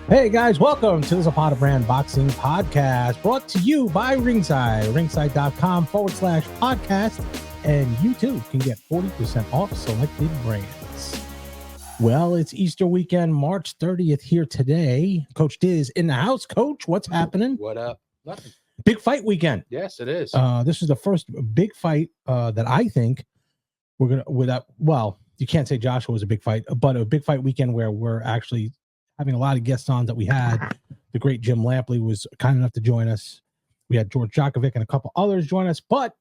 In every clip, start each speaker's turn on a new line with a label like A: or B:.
A: Hey guys, welcome to the Zapata Brand Boxing Podcast, brought to you by Ringside, ringside.com/podcast, and you too can get 40% off selected brands. Well, it's Easter weekend, March 30th here today. Coach Diz in the house. Coach, what's happening?
B: What up? Nothing.
A: Big fight weekend.
B: Yes, it is.
A: This is the first big fight that I think we're going to, well, you can't say Joshua was a big fight, but a big fight weekend where we're actually having a lot of guests on that we had. The great Jim Lampley was kind enough to join us. We had George Djokovic and a couple others join us. But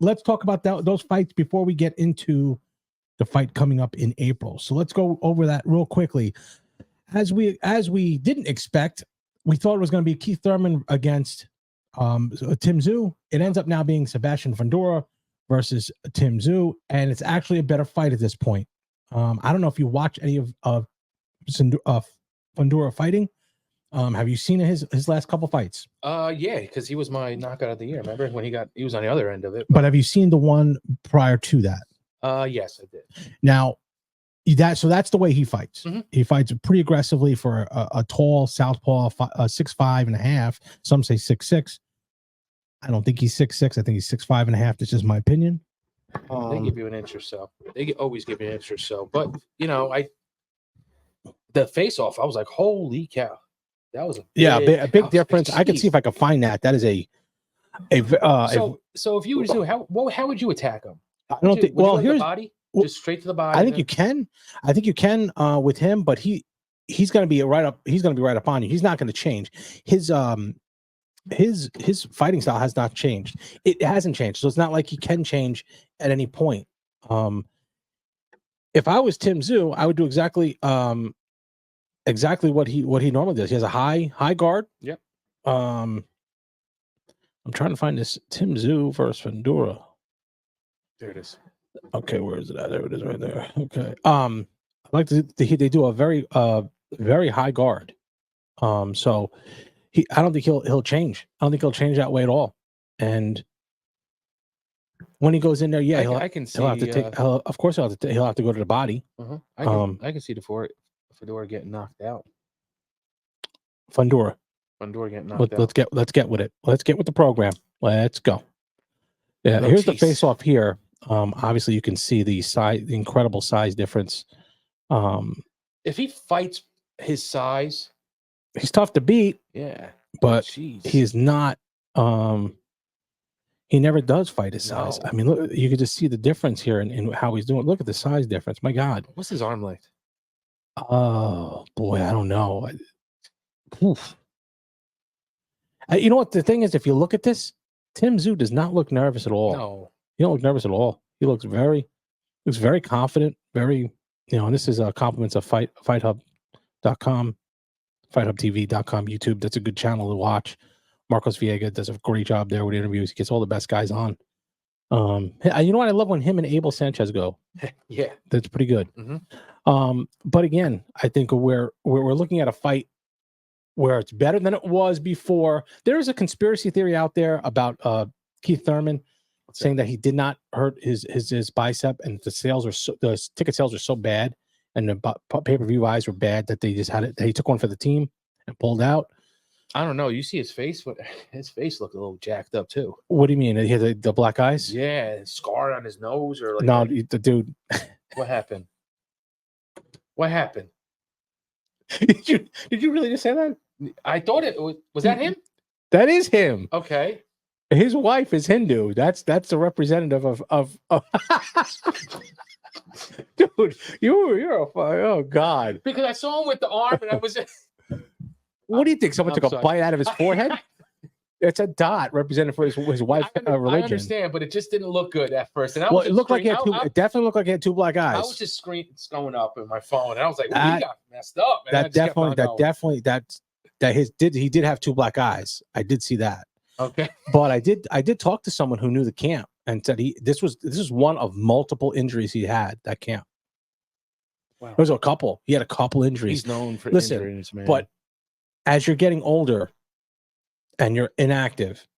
A: let's talk about those fights before we get into the fight coming up in April. So let's go over that real quickly. As we didn't expect, we thought it was going to be Keith Thurman against Tszyu. It ends up now being Sebastian Fundora versus Tszyu, and it's actually a better fight at this point. I don't know if you watch any of Fundora fighting. Have you seen his last couple fights?
B: Yeah, because he was my knockout of the year. Remember when he was on the other end of it?
A: But have you seen the one prior to that?
B: Yes, I did.
A: Now, that's the way he fights. Mm-hmm. He fights pretty aggressively for a tall southpaw, 6'5.5". Some say 6'6". I don't think he's 6'6". I think he's 6'5.5". This is my opinion.
B: They give you an inch or so. They always give you an inch or so. But the face-off, I was like, holy cow. That was a big
A: difference. I can see if I can find that. That is
B: so if you were to do, how would you attack him?
A: I don't think. Well, here's
B: the body, just straight to the body.
A: I think you can. I think you can with him, but he's going to be right up. He's going to be right up on you. He's not going to change. His fighting style has not changed. It hasn't changed, so it's not like he can change at any point. If I was Tszyu, I would do exactly what he normally does. He has a high guard.
B: Yep.
A: I'm trying to find this Tszyu versus Fundora.
B: There it is.
A: Okay, where is it at? There it is, right there. Okay. I like they do a very high guard. So I don't think he'll change. I don't think he'll change that way at all. And when he goes in there, yeah,
B: I can see.
A: He'll have to take. Of course, he'll have to go to the body.
B: I can see Fundora getting knocked out.
A: Fundora getting knocked out. Let's get with it. Let's get with the program. Let's go. Yeah, here's the face off here. Obviously you can see the incredible size difference.
B: If he fights his size,
A: he's tough to beat.
B: Yeah,
A: but he's not. He never does fight his size. I mean, look, you can just see the difference here in how he's doing. Look at the size difference. My God,
B: what's his arm length?
A: Oh boy, I don't know. You know what the thing is? If you look at this, Tszyu does not look nervous at all.
B: No,
A: he don't look nervous at all. He looks very confident. Very, and this is compliments of FightHub.com, FightHubTV.com, YouTube. That's a good channel to watch. Marcos Viega does a great job there with interviews. He gets all the best guys on. You know what? I love when him and Abel Sanchez go.
B: Yeah,
A: that's pretty good.
B: Mm-hmm.
A: But again, I think we're looking at a fight where it's better than it was before. There is a conspiracy theory out there about Keith Thurman saying that he did not hurt his bicep, and the ticket sales are so bad, and the pay-per-view eyes were bad that they just had it. He took one for the team and pulled out.
B: I don't know. You see his face? His face looked a little jacked up too.
A: What do you mean? He had the black eyes?
B: Yeah, scar on his nose or like
A: no, the dude.
B: What happened? What happened?
A: Did you really just say that?
B: I thought it was that him?
A: That is him.
B: Okay.
A: His wife is Hindu. That's the representative of dude. You're oh God.
B: Because I saw him with the arm and I was.
A: What do you think? Someone took a bite out of his forehead? It's a dot represented for his wife's religion.
B: I understand, but it just didn't look good at first. And
A: it looked like it definitely looked like he had two black eyes.
B: I was just going up in my phone, and I was like, well, he got messed up. And
A: he did have two black eyes. I did see that.
B: Okay,
A: but I did talk to someone who knew the camp and said this is one of multiple injuries he had that camp. Wow. There was a couple. He had a couple injuries.
B: He's known for injuries, man.
A: But as you're getting older and you're inactive,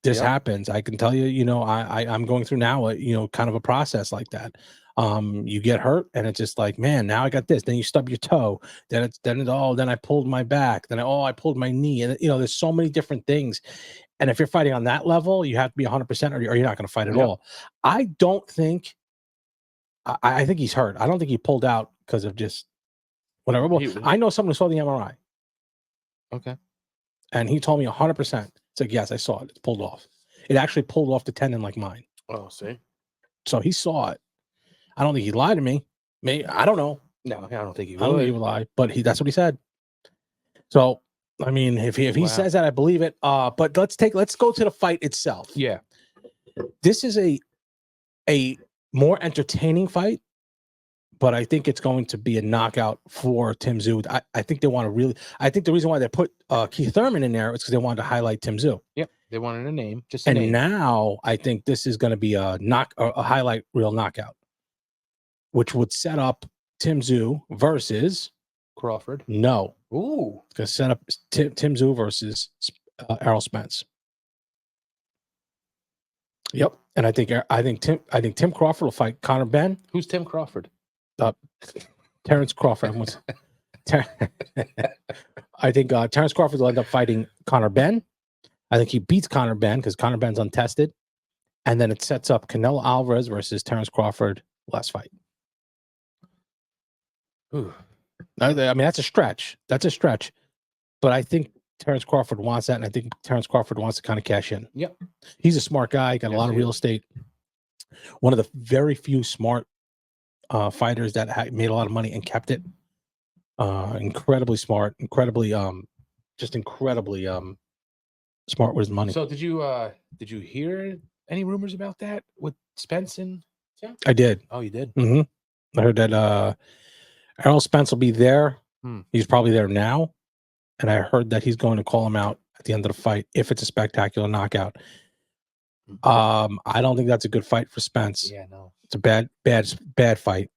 A: this happens. I can tell you, I'm going through now kind of a process like that. You get hurt, and it's just like, man, now I got this. Then you stub your toe. Then I pulled my back. Then I pulled my knee. And there's so many different things. And if you're fighting on that level, you have to be 100%, or you're not going to fight at all. I don't think. I think he's hurt. I don't think he pulled out because of just whatever. Well, I know someone who saw the MRI.
B: Okay.
A: And he told me 100%. It's like, yes, I saw it. It's pulled off. It actually pulled off the tendon like mine.
B: Oh, see.
A: So he saw it. I don't think he lied to me. Maybe, I don't know.
B: No, I don't think he would.
A: I don't think he would lie, but that's what he said. So, I mean, if he says that, I believe it. But let's go to the fight itself.
B: Yeah.
A: This is a more entertaining fight, but I think it's going to be a knockout for Tszyu. I think they want to really. I think the reason why they put Keith Thurman in there is because they wanted to highlight Tszyu.
B: Yep, they wanted a name, just
A: a name. Now I think this is going to be a highlight reel knockout, which would set up Tszyu versus
B: Crawford.
A: No,
B: It's
A: going to set up Tszyu versus Errol Spence. Yep, and I think Tim Crawford will fight Conor Benn.
B: Who's Tim Crawford?
A: Terrence Crawford. I think Terrence Crawford will end up fighting Conor Benn. I think he beats Conor Benn because Conor Benn's untested, and then it sets up Canelo Alvarez versus Terrence Crawford last fight.
B: Ooh.
A: I mean, that's a stretch. But I think Terrence Crawford wants that, and I think Terrence Crawford wants to kind of cash in.
B: Yep.
A: He's a smart guy, got a lot of real estate. One of the very few smart fighters that made a lot of money and kept it. Incredibly smart, incredibly smart with his money.
B: So did you hear any rumors about that with Spence and Tim?
A: I did.
B: Oh, you did?
A: Mm-hmm. I heard that Errol Spence will be there. He's probably there now. And I heard that he's going to call him out at the end of the fight if it's a spectacular knockout. I don't think that's a good fight for Spence.
B: Yeah, no.
A: It's a bad fight.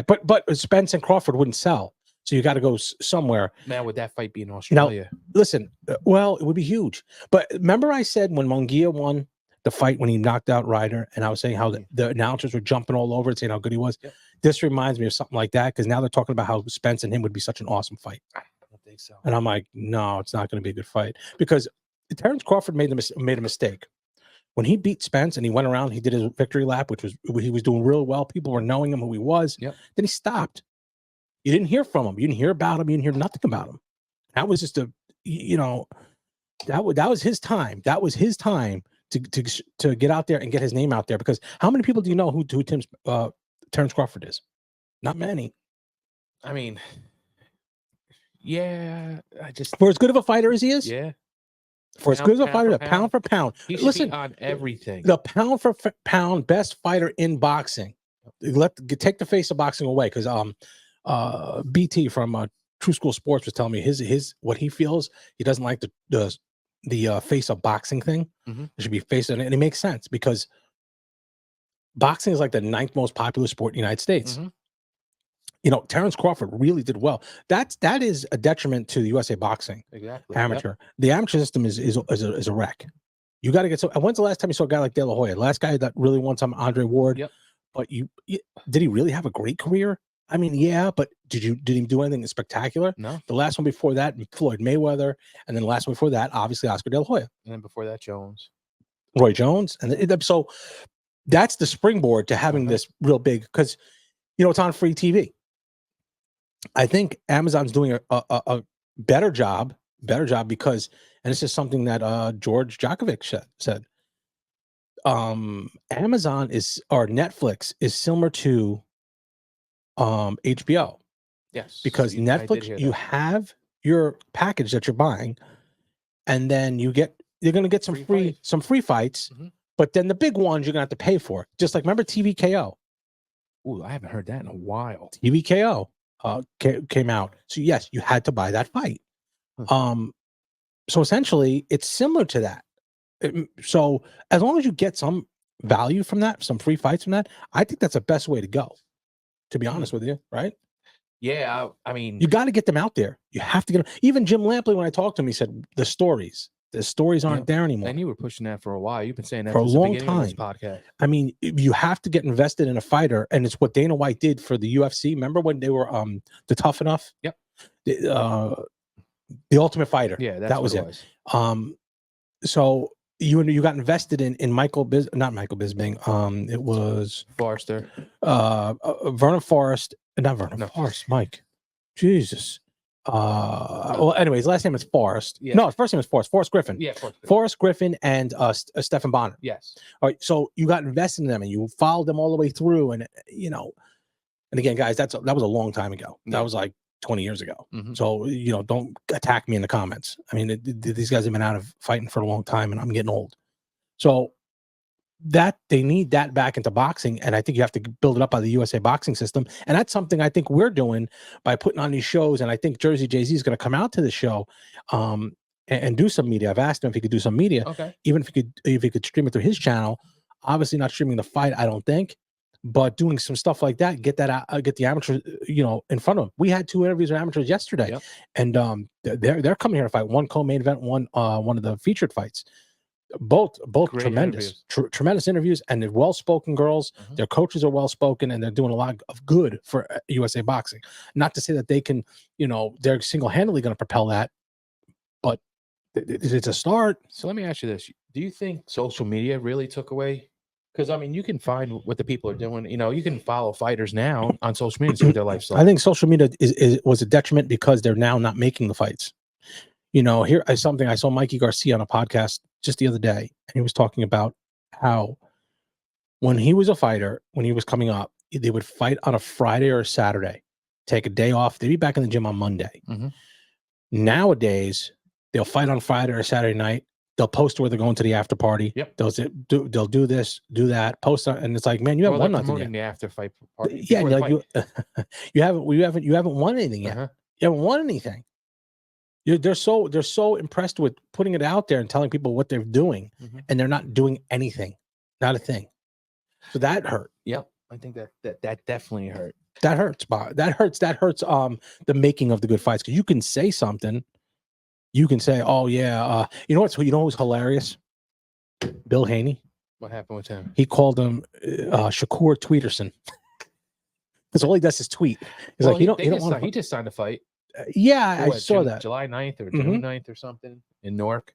A: But Spence and Crawford wouldn't sell. So you got to go somewhere.
B: Now, would that fight be in Australia?
A: Now, listen, well, it would be huge. But remember I said when Munguia won the fight when he knocked out Ryder, and I was saying how the announcers were jumping all over it, saying how good he was? Yep. This reminds me of something like that, because now they're talking about how Spence and him would be such an awesome fight.
B: I don't think so.
A: And I'm like, no, it's not going to be a good fight. Because Terrence Crawford made a mistake. When he beat Spence and he went around, he did his victory lap, he was doing real well. People were knowing him, who he was.
B: Yep.
A: Then he stopped. You didn't hear from him. You didn't hear about him. You didn't hear nothing about him. That was just that was his time. That was his time to get out there and get his name out there. Because how many people do you know who Terrence Crawford is? Not many.
B: I mean, yeah,
A: for as good of a fighter as he is.
B: Yeah.
A: For as good as a fighter, pound for pound.
B: He should be on everything.
A: The pound for pound best fighter in boxing. Take the face of boxing away, because BT from True School Sports was telling me his what he feels. He doesn't like the face of boxing thing.
B: Mm-hmm.
A: It should be face, and it makes sense because boxing is like the 9th most popular sport in the United States. Mm-hmm. Terrence Crawford really did well. That is a detriment to the USA boxing.
B: Exactly.
A: Amateur.
B: Yep.
A: The amateur system is a wreck. You got to get when's the last time you saw a guy like De La Hoya? The last guy that really won some, Andre Ward.
B: Yep.
A: But did he really have a great career? I mean, yeah, but did he do anything spectacular?
B: No.
A: The last one before that, Floyd Mayweather, and then the last one before that, obviously Oscar De La Hoya.
B: And then before that,
A: Roy Jones, and so that's the springboard to having this real big, because it's on free TV. I think Amazon's doing a better job because, and this is something that George Djokovic said. Amazon or Netflix is similar to HBO.
B: Yes.
A: Because Netflix, you have your package that you're buying, and then you're going to get some free fights, mm-hmm. But then the big ones you're going to have to pay for. Just like, remember TVKO?
B: Ooh, I haven't heard that in a while.
A: TVKO came out. So yes, you had to buy that fight. So essentially it's similar to that. So as long as you get some value from that, some free fights from that, I think that's the best way to go, to be honest with you, right?
B: Yeah, I mean,
A: you got to get them out there. You have to get them. Even Jim Lampley, when I talked to him, he said the stories. The stories aren't there anymore.
B: And you were pushing that for a while. You've been saying that
A: For a
B: since the
A: long
B: beginning of this
A: time.
B: podcast.
A: I mean, you have to get invested in a fighter, and it's what Dana White did for the UFC. Remember when they were the Tough Enough?
B: Yep.
A: The Ultimate Fighter.
B: Yeah,
A: that was it. So you got invested in not Michael Bisping. It was
B: Forrester.
A: Vernon Forrest, not Vernon Forrest, Mike. Jesus. Well, anyways, last name is Forrest.
B: Yeah.
A: No, first name is Forrest Griffin.
B: Yeah,
A: Forrest Griffin and Stephen Bonner.
B: Yes.
A: All right, so you got invested in them and you followed them all the way through, and and again, guys, that was a long time ago. That was like 20 years ago.
B: Mm-hmm.
A: So don't attack me in the comments. I mean, these guys have been out of fighting for a long time, and I'm getting old. So that they need that back into boxing, and I think you have to build it up by the USA boxing system, and that's something I think we're doing by putting on these shows. And I think Jersey Jay-Z is going to come out to the show and do some media. I've asked him if he could do some media, even if he could stream it through his channel. Obviously not streaming the fight, I don't think, but doing some stuff like that, get the amateurs in front of them. We had 2 interviews with amateurs yesterday, and they're coming here to fight. One co-main event, one of the featured fights. Both great tremendous tremendous interviews, and they're well-spoken girls. Their coaches are well-spoken, and they're doing a lot of good for USA boxing. Not to say that they can, they're single-handedly going to propel that, but it's a start.
B: So let me ask you this: do you think social media really took away? Because I mean, you can find what the people are doing. You can follow fighters now on social media and see what their life's like.
A: I think social media was a detriment because they're now not making the fights. Here is something I saw Mikey Garcia on a podcast just the other day, and he was talking about how when he was a fighter, when he was coming up, they would fight on a Friday or a Saturday, take a day off. They'd be back in the gym on Monday. Nowadays, they'll fight on Friday or Saturday night. They'll post where they're going to the after party.
B: Yep.
A: They'll do this, do that, post on, and it's like, man, you haven't won nothing yet.
B: The after fight party.
A: Yeah, you haven't won anything yet. You haven't won anything. They're so impressed with putting it out there and telling people what they're doing, and they're not doing anything, not a thing. So that hurt.
B: Yep, I think that definitely hurt.
A: That hurts, Bob. That hurts. The making of the good fights, because you can say something. You can say, "Oh yeah," who's hilarious? Bill Haney.
B: What happened with him?
A: He called him Shakur Tweederson. Because all he does is tweet. He's like,
B: he just signed a fight.
A: I saw that.
B: July 9th or June 9th or something in Newark.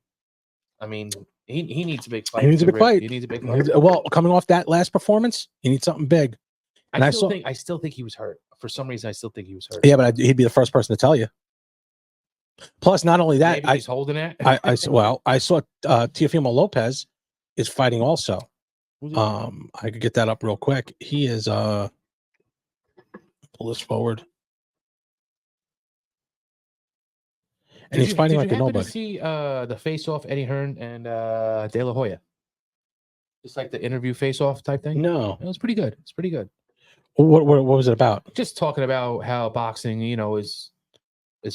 B: I mean, he needs a big fight.
A: He needs a big fight.
B: He needs a big fight.
A: Well, coming off that last performance, he needs something big. And
B: I still think he was hurt. For some reason, I still think he was hurt.
A: Yeah, but he'd be the first person to tell you. Plus, not only that,
B: maybe he's holding it.
A: I saw Teofimo Lopez is fighting also. I could get that up real quick. He is pull this forward. And he's fighting like a nobody.
B: Did you happen to see the face-off Eddie Hearn and De La Hoya? Just like the interview face-off type thing?
A: No.
B: It was pretty good. It's pretty good.
A: What was it about?
B: Just talking about how boxing, is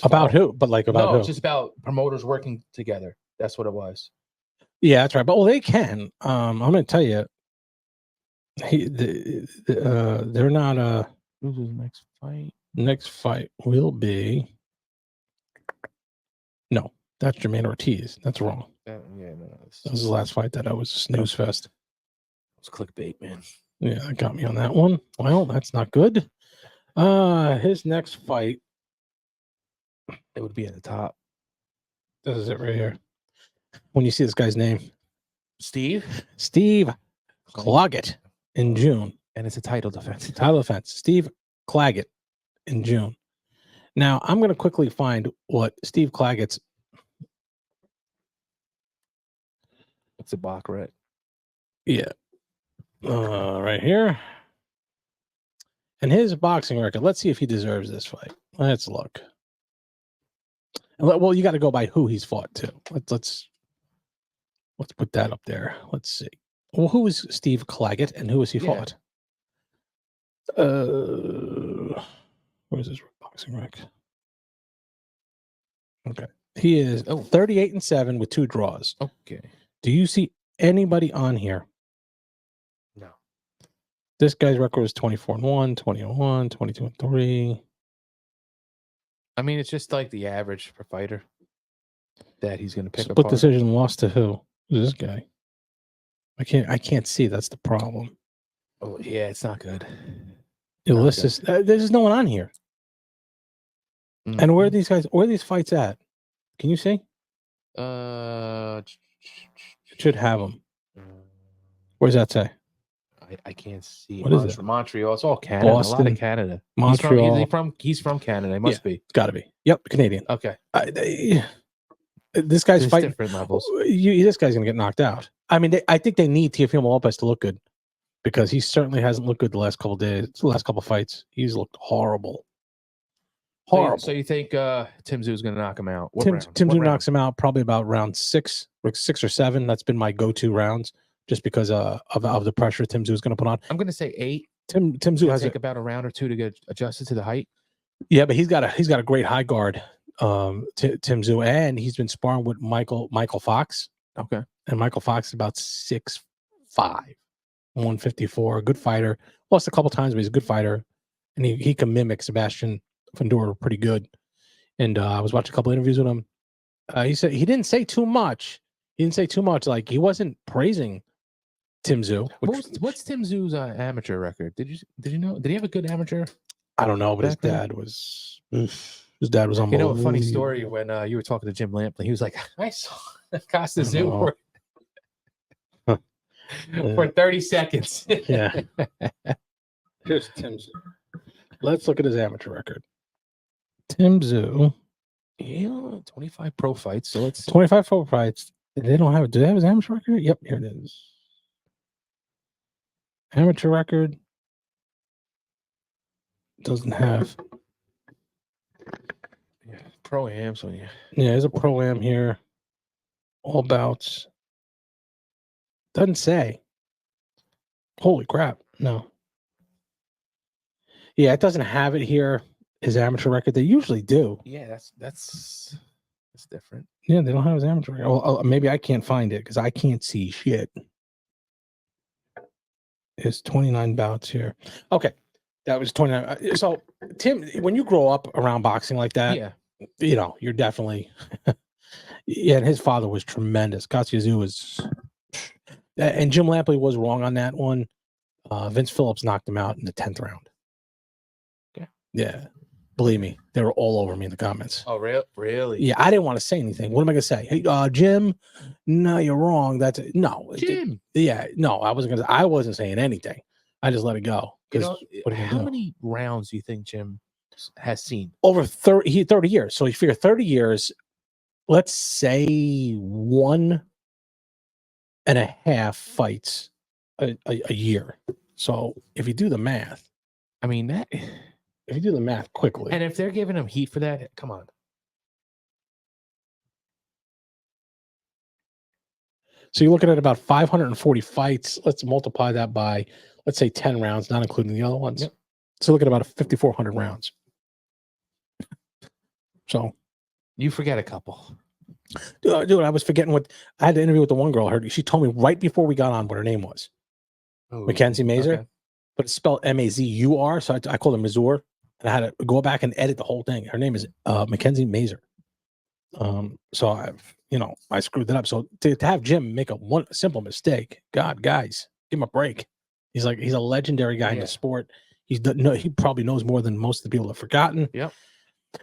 A: about who? But like about who?
B: It's just about promoters working together. That's what it was.
A: Yeah, that's right. But they can. I'm going to tell you, they're not.
B: Who's his next fight?
A: Next fight will be. No, that's Jermaine Ortiz. That's wrong.
B: No.
A: That was the last fight that I was snooze fest.
B: It was clickbait, man.
A: Yeah, that got me on that one. Well, that's not good. His next fight.
B: It would be at the top.
A: This is it right here. When you see this guy's name.
B: Steve
A: Claggett in June.
B: And it's a title defense.
A: Steve Claggett in June. Now, I'm going to quickly find what Steve Claggett's.
B: It's a block, right?
A: Yeah. Right here. And his boxing record. Let's see if he deserves this fight. Let's look. Well, you got to go by who he's fought too. Let's put that up there. Let's see. Well, who is Steve Claggett and who has he fought? Where's his boxing record? Okay. He is 38-7 with 2 draws.
B: Okay.
A: Do you see anybody on here?
B: No.
A: This guy's record is 24-1, 20-1, 22-3.
B: I mean, it's just like the average for fighter. that he's going to pick
A: Split
B: apart.
A: decision lost to who? Who's this guy? I can't see. That's the problem.
B: Oh yeah, it's not good.
A: Ulysses, there's no one on here.
B: Mm.
A: And where are these guys? Where are these fights at? Can you see?
B: It
A: should have them. Where's that say?
B: I can't see.
A: What is it?
B: Montreal. It's all Canada.
A: Boston,
B: a lot of Canada.
A: Montreal.
B: He's from Canada. It must be.
A: It's got to be. Yep, Canadian.
B: Okay.
A: This guy's
B: There's
A: fighting.
B: different levels.
A: This guy's gonna get knocked out. I mean, I think they need Teofimo Lopez to look good because he certainly hasn't looked good the last couple of days. The last couple of fights, he's looked horrible. Horrible.
B: So you think Tszyu is going to knock him out?
A: Tszyu knocks him out probably about round 6 or 7. That's been my go-to rounds just because of the pressure Tszyu is going to put on.
B: I'm going to say 8.
A: Tszyu has
B: take about a round or 2 to get adjusted to the height.
A: Yeah, but he's got a great high guard, Tszyu, and he's been sparring with Michael Fox.
B: Okay,
A: and Michael Fox is about 6'5", 154, a good fighter. Lost a couple times, but he's a good fighter, and he can mimic Sebastian Fundora pretty good. And I was watching a couple interviews with him. He said he didn't say too much. Like he wasn't praising Tszyu.
B: What's Tszyu's amateur record? Did you know? Did he have a good amateur?
A: I don't know, but his dad was unbelievable.
B: You know, a funny story when you were talking to Jim Lampley, he was like, "I saw Costa Tszyu for 30 seconds."
A: Yeah. Here's Tszyu. Let's look at his amateur record. Tszyu.
B: Yeah, 25 pro fights. So it's
A: 25 pro fights. They don't have it. Do they have his amateur record? Yep, here it is. Amateur record doesn't have.
B: Yeah, pro-am, so yeah.
A: Yeah, there's a pro-am here. All bouts. Doesn't say. Holy crap. No. Yeah, it doesn't have it here. His amateur record. They usually do.
B: Yeah, that's different.
A: Yeah, they don't have his amateur record. Well, maybe I can't find it because I can't see shit. It's 29 bouts here. Okay. That was 29. So, Tim, when you grow up around boxing like that,
B: yeah,
A: you're definitely yeah, and his father was tremendous. Tszyu was, and Jim Lampley was wrong on that one. Vince Phillips knocked him out in the 10th round.
B: Okay.
A: Yeah. Believe me, they were all over me in the comments.
B: Oh, really?
A: Yeah, I didn't want to say anything. What am I gonna say? Hey, Jim, no, you're wrong. That's no,
B: Jim.
A: No, I wasn't saying anything. I just let it go.
B: How many rounds do you think Jim has seen?
A: Over 30 years. So you figure 30 years. Let's say 1.5 fights a year. So if you do the math,
B: I mean that.
A: If you do the math quickly,
B: and if they're giving him heat for that, come on.
A: So you're looking at about 540 fights. Let's multiply that by, let's say 10 rounds, not including the other ones.
B: Yep.
A: So look at about 5,400 rounds. So
B: you forget a couple.
A: Dude, I was forgetting I had to interview with the one girl. She told me right before we got on what her name was.
B: Oh,
A: Mackenzie Mazur.
B: Okay.
A: But it's spelled Mazur. So I called her Mazur. And I had to go back and edit the whole thing. Her name is Mackenzie Mazur. So I screwed it up. So to have Jim make a simple mistake, God, guys, give him a break. He's a legendary guy in the sport. He probably knows more than most of the people have forgotten.
B: Yep.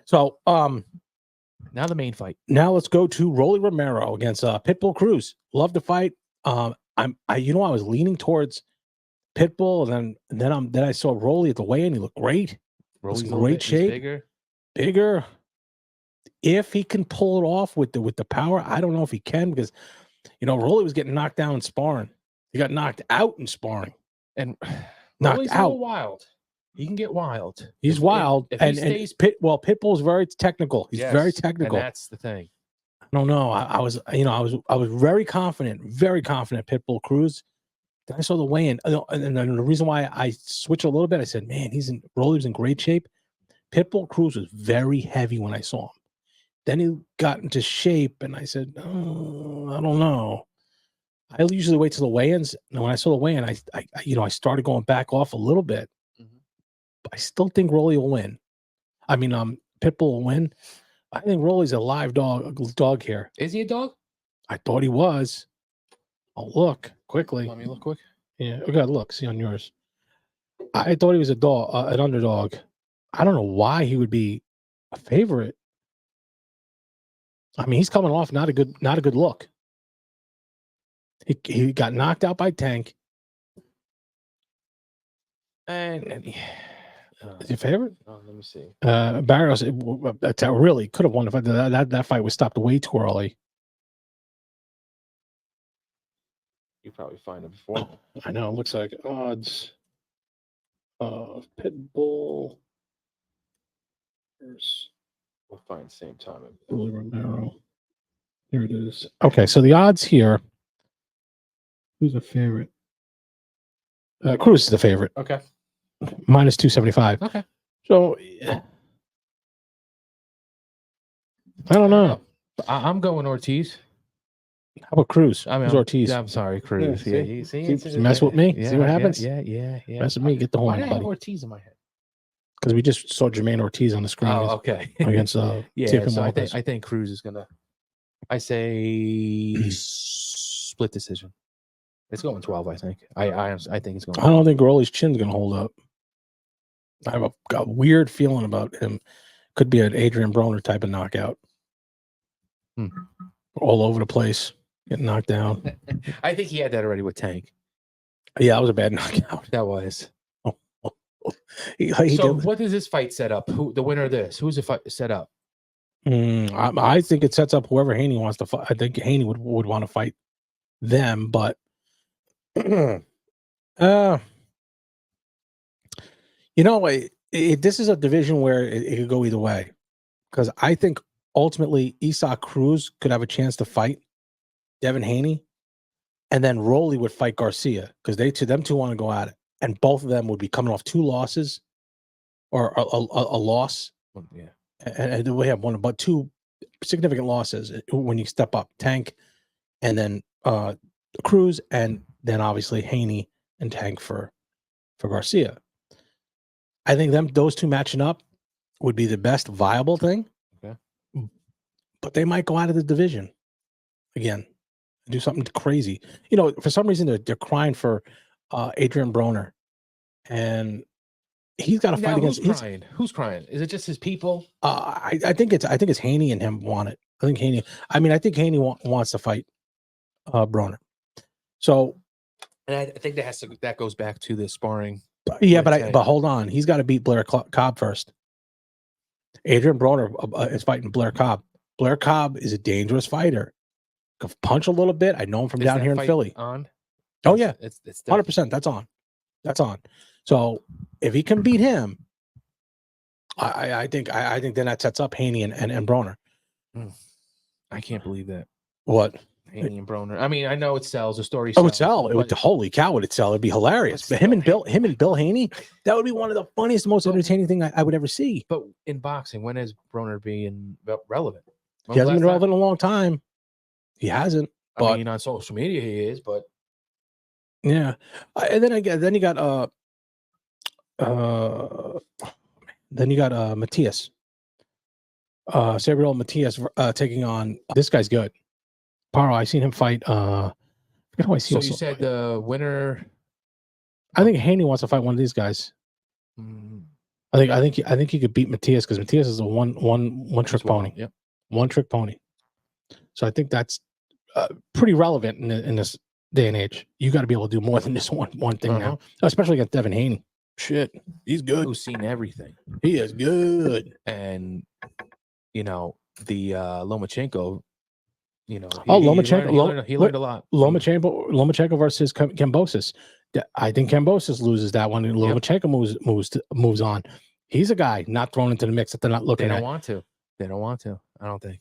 A: So
B: now the main fight. Now
A: let's go to Rolly Romero against Pitbull Cruz. Love the fight. I was leaning towards Pitbull, and then I saw Rolly at the weigh-in. He looked great.
B: Rolly's
A: in great shape. Bigger. If he can pull it off with the power, I don't know if he can because Rolly was getting knocked down in sparring. He got knocked out in sparring
B: and
A: knocked
B: Rolly's
A: out.
B: A little wild. He can get wild.
A: He's wild,
B: if
A: and Pitbull's very technical. He's very technical.
B: And that's the thing.
A: I don't know. I was very confident Pitbull Cruz. Then I saw the weigh-in, and the reason why I switched a little bit, I said, "Man, Rolly was in great shape." Pitbull Cruz was very heavy when I saw him. Then he got into shape, and I said, "Oh, I don't know." I usually wait till the weigh-ins, and when I saw the weigh-in, I started going back off a little bit. Mm-hmm. But I still think Rolly will win. I mean, Pitbull will win. I think Rolly's a live dog here.
B: Is he a dog?
A: I thought he was. I'll look quickly.
B: Let me look quick.
A: Yeah, we gotta look. See on yours. I thought he was a dog, an underdog. I don't know why he would be a favorite. I mean, he's coming off not a good look. He got knocked out by Tank.
B: And
A: Is your favorite?
B: let me see.
A: Barrios really could have won the fight. That fight was stopped way too early.
B: You probably find it before.
A: I know. It looks like odds of Pitbull versus
B: We'll find the same time.
A: Willie Romero. Here it is. Okay, so the odds here. Who's a favorite? Cruz is the favorite.
B: Okay.
A: Minus 275.
B: Okay.
A: So I don't know.
B: I'm going Ortiz.
A: How about Cruz?
B: I mean,
A: Who's Ortiz?
B: I'm sorry, Cruz.
A: Yeah,
B: Yeah,
A: see, mess with me. See what happens.
B: Yeah.
A: Mess with me. Get the
B: Why
A: horn,
B: did I have
A: buddy.
B: Ortiz in my head?
A: Because we just saw Jermaine Ortiz on the screen
B: Oh, okay.
A: against
B: yeah.
A: Tiffany
B: So
A: Lopez.
B: I think Cruz is gonna. I say split decision. It's going 12. I think. I think it's going.
A: I don't think Rolly's chin's gonna hold up. I have a weird feeling about him. Could be an Adrian Broner type of knockout. All over the place, getting knocked down.
B: I think he had that already with Tank.
A: Yeah, that was a bad knockout.
B: That was.
A: He
B: So
A: did.
B: what does this fight set up? Who the winner of this? Who's the fight set up?
A: I think it sets up whoever Haney wants to fight. I think Haney would want to fight them, but this is a division where it could go either way, because I think ultimately Isaac Cruz could have a chance to fight Devin Haney, and then Rolly would fight Garcia, because them two want to go at it, and both of them would be coming off 2 losses or a loss.
B: Yeah.
A: And we have 2 significant losses when you step up, Tank, and then Cruz, and then obviously Haney and Tank for Garcia. I think those 2 matching up would be the best viable thing.
B: Okay.
A: But they might go out of the division again, do something crazy. For some reason they're crying for Adrian Broner, and he's got to fight against.
B: Who's crying? Is it just his people?
A: I think it's Haney and him want it. I think Haney wants to fight Broner. So,
B: and I think that goes back to the sparring.
A: Yeah, but hold on, he's got to beat Blair Cobb first. Adrian Broner is fighting Blair Cobb. Blair Cobb is a dangerous fighter. Can punch a little bit. I know him from down here in Philly.
B: On?
A: Oh yeah,
B: it's
A: 100%. That's on. So if he can beat him, I think then that sets up Haney and Broner.
B: I can't believe that.
A: What?
B: Haney and Broner. I mean, I know it sells. The story
A: Oh,
B: sells.
A: it would sell. It would. Holy cow, would it sell? It'd be hilarious. But him and Bill Haney, that would be one of the funniest, most entertaining thing I would ever see.
B: But in boxing, when has Broner been relevant?
A: He hasn't been relevant in a long time. He hasn't.
B: I mean, on social media he is, but
A: yeah. And then you got Matias. Sabriel Matias taking on this guy's good. Paro, I seen him fight. So
B: you said the winner.
A: I think Haney wants to fight one of these guys. I think he could beat Matias, because Matias is a one trick pony.
B: Yep.
A: One trick pony. So I think that's pretty relevant in this day and age. You got to be able to do more than this one thing now, especially against Devin Haney. Shit, he's good.
B: Who's seen everything?
A: He is good.
B: And the Lomachenko.
A: Lomachenko.
B: He learned a lot.
A: Lomachenko versus Kambosos. I think Kambosos loses that one, and Lomachenko moves on. He's a guy not thrown into the mix that they're not looking at.
B: They don't want to. I don't think.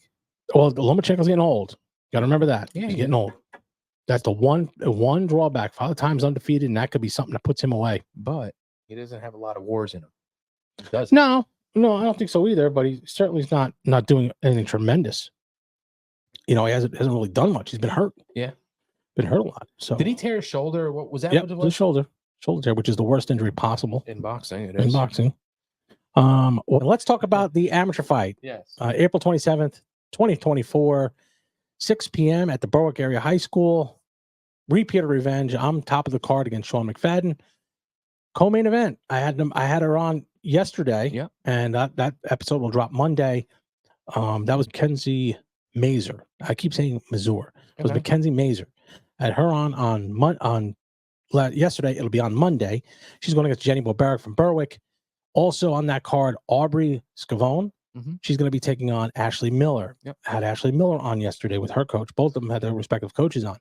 A: Well, Lomachenko's getting old. Got to remember that.
B: Yeah,
A: he's getting old. That's the one drawback. Father Time's undefeated, and that could be something that puts him away.
B: But he doesn't have a lot of wars in him. Does
A: no, I don't think so either. But he certainly is not doing anything tremendous. He hasn't really done much. He's been hurt. Yeah, been hurt a lot. So
B: did he tear his shoulder? What was that?
A: Yeah, the shoulder tear, which is the worst injury possible
B: in boxing. It is.
A: In boxing. Well, let's talk about the amateur fight.
B: Yes.
A: April 27th, 2024, 6 p.m. at the Berwick Area High School. Repeat of revenge. I'm top of the card against Sean McFadden. Co-main event. I had her on yesterday.
B: Yep.
A: And that episode will drop Monday. That was Mackenzie Mazer. I keep saying Mazur. It was Mackenzie Mazer. I had her on yesterday. It'll be on Monday. She's going against Jenny Boberick from Berwick. Also on that card, Aubrey Scavone. She's going to be taking on Ashley Miller.
B: Yep.
A: I had Ashley Miller on yesterday with her coach. Both of them had their respective coaches on.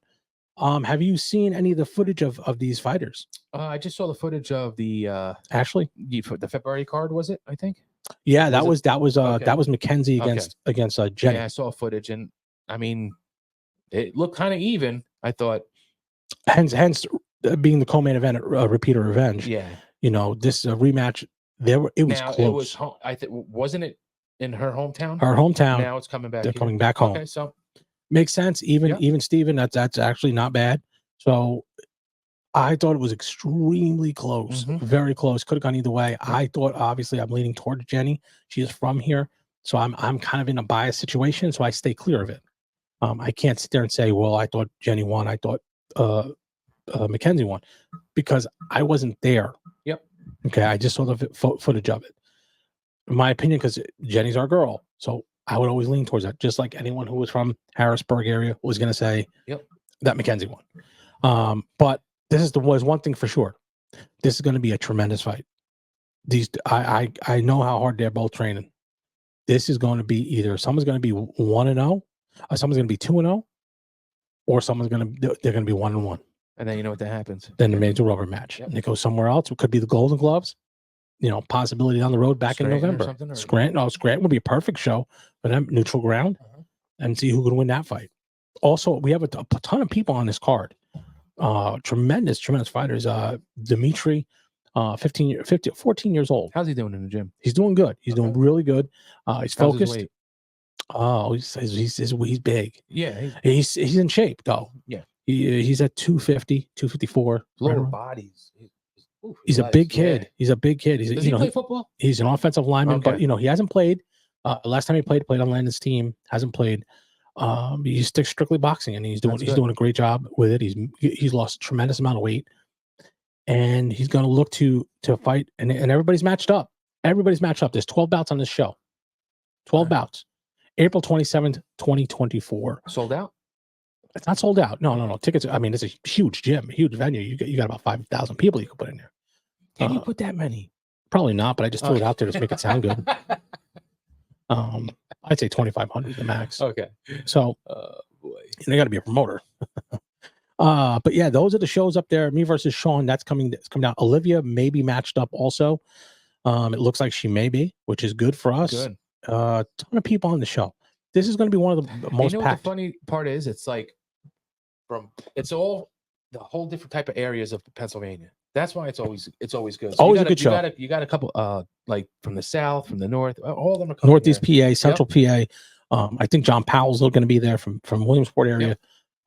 A: Have you seen any of the footage of these fighters?
B: I just saw the footage of the
A: Ashley,
B: the February card. Was it? I think.
A: Yeah, that was Mackenzie against Jenny.
B: Yeah, I saw footage, and I mean, it looked kind of even. I thought.
A: Hence, being the co-main event, repeat of revenge.
B: Yeah.
A: You know, this rematch. It was close.
B: It was. I think wasn't it in her hometown?
A: Her hometown.
B: Now it's coming back.
A: They're coming back home.
B: Okay, so
A: makes sense. Even Steven, that's actually not bad. So I thought it was extremely close, very close. Could have gone either way. I thought, obviously, I'm leaning toward Jenny. She is from here, so I'm kind of in a biased situation, so I stay clear of it. I can't sit there and say, well, I thought Jenny won. I thought Mackenzie won, because I wasn't there.
B: Yep.
A: Okay, I just saw the footage of it. In my opinion, because Jenny's our girl, so I would always lean towards that. Just like anyone who was from Harrisburg area was going to say that Mackenzie won. But this was one thing for sure. This is going to be a tremendous fight. I know how hard they're both training. This is going to be either someone's going to be 1-0, or someone's going to be 2-0, or they're going to be 1-1.
B: And then you know what that happens.
A: Then they made a rubber match, and they go somewhere else. It could be the Golden Gloves. You know, possibility down the road back in November. Scranton would be a perfect show for them, neutral ground, and see who can win that fight. Also, we have a ton of people on this card. Tremendous fighters. Dimitri, 14 years old.
B: How's he doing in the gym?
A: He's doing good. He's doing really good. He's focused. Oh, he's big.
B: Yeah.
A: He's in shape though.
B: Yeah.
A: He's at 250, 254.
B: Lower bodies.
A: He's a big kid. Yeah. He's a big kid.
B: Does he play football?
A: He's an offensive lineman, but he hasn't played. Last time he played on Landon's team. Hasn't played. He sticks strictly boxing, and he's doing a great job with it. He's lost a tremendous amount of weight, and he's going to look to fight. And everybody's matched up. Everybody's matched up. There's 12 bouts on this show. 12 bouts. April 27th, 2024.
B: Sold out?
A: It's not sold out. No. Tickets. I mean, it's a huge gym, huge venue. You got about 5,000 people you can put in there.
B: Can you put that many?
A: Probably not, but I just threw it out there to make it sound good. I'd say 2,500 the max.
B: Okay.
A: So, they got to be a promoter. But yeah, those are the shows up there. Me versus Sean. That's coming down. Olivia may be matched up also. It looks like she may be, which is good for us.
B: Good.
A: Ton of people on the show. This is going to be one of the most packed.
B: What the funny part is? It's like it's all the whole different type of areas of Pennsylvania. That's why it's always good. So
A: always a good show.
B: You got a couple like from the south, from the north, all of them are coming
A: Northeast here. PA, Central PA. I think John Powell's going to be there from Williamsport area.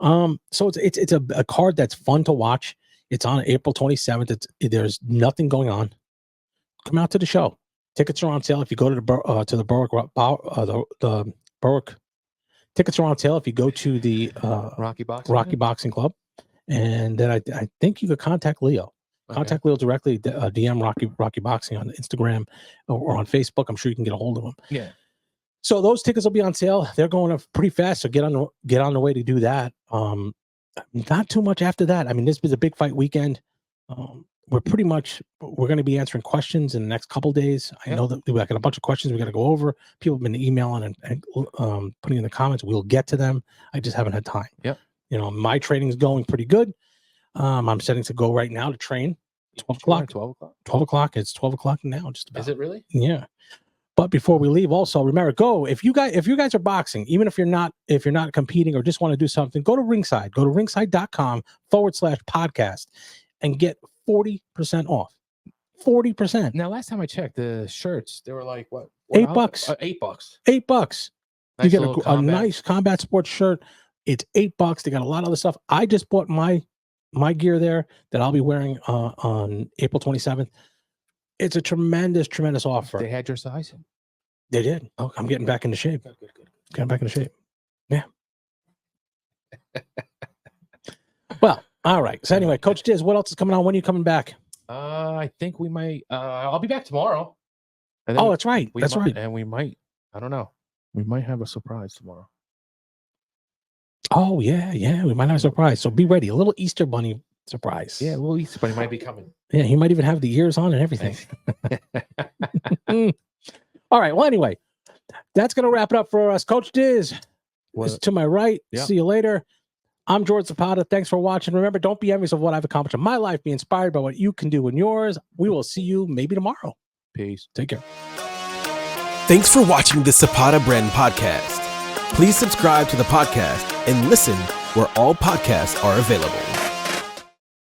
A: So it's a card that's fun to watch. It's on April 27th. There's nothing going on. Come out to the show. Tickets are on sale if you go to the Berwick. Tickets are on sale if you go to the
B: Rocky
A: Boxing Club, and then I think you could contact Leo. Contact Leo directly. DM Rocky Boxing on Instagram or on Facebook. I'm sure you can get a hold of him.
B: Yeah.
A: So those tickets will be on sale. They're going up pretty fast. So get on the way to do that. Not too much after that. I mean, this was a big fight weekend. We're going to be answering questions in the next couple days. I know that we got a bunch of questions we got to go over. People have been emailing and putting in the comments. We'll get to them. I just haven't had time.
B: Yep.
A: My training is going pretty good. I'm setting to go right now to train. 12 o'clock. 12 o'clock. It's 12 o'clock now. Just about.
B: Is it really?
A: Yeah. But before we leave, also remember, if you guys are boxing, even if you're not competing or just want to do something, go to Ringside. Go to ringside.com/podcast and get 40% off. 40%.
B: Now, last time I checked, the shirts, they were like what?
A: $8.
B: $8.
A: $8.
B: Nice,
A: you get a nice combat sports shirt. It's $8. They got a lot of other stuff. I just bought my gear there that I'll be wearing on April 27th. It's a tremendous offer.
B: They had your size.
A: They did.
B: Okay.
A: I'm getting back into shape.
B: Good.
A: Getting back into shape. Yeah. Well, all right. So anyway, Coach Diz, what else is coming on? When are you coming back?
B: I think we might. I'll be back tomorrow.
A: Oh, that's right. That's right.
B: And we might. I don't know. We might have a surprise tomorrow.
A: Oh yeah. We might have a surprise. So be ready. A little Easter bunny surprise.
B: Yeah, a little Easter bunny might be coming.
A: Yeah, he might even have the ears on and everything. All right. Well, anyway, that's gonna wrap it up for us. Coach Diz is to my right.
B: Yeah.
A: See you later. I'm George Zapata. Thanks for watching. Remember, don't be envious of what I've accomplished in my life. Be inspired by what you can do in yours. We will see you maybe tomorrow.
B: Peace.
A: Take care.
C: Thanks for watching the Zapata Brand Podcast. Please subscribe to the podcast and listen where all podcasts are available.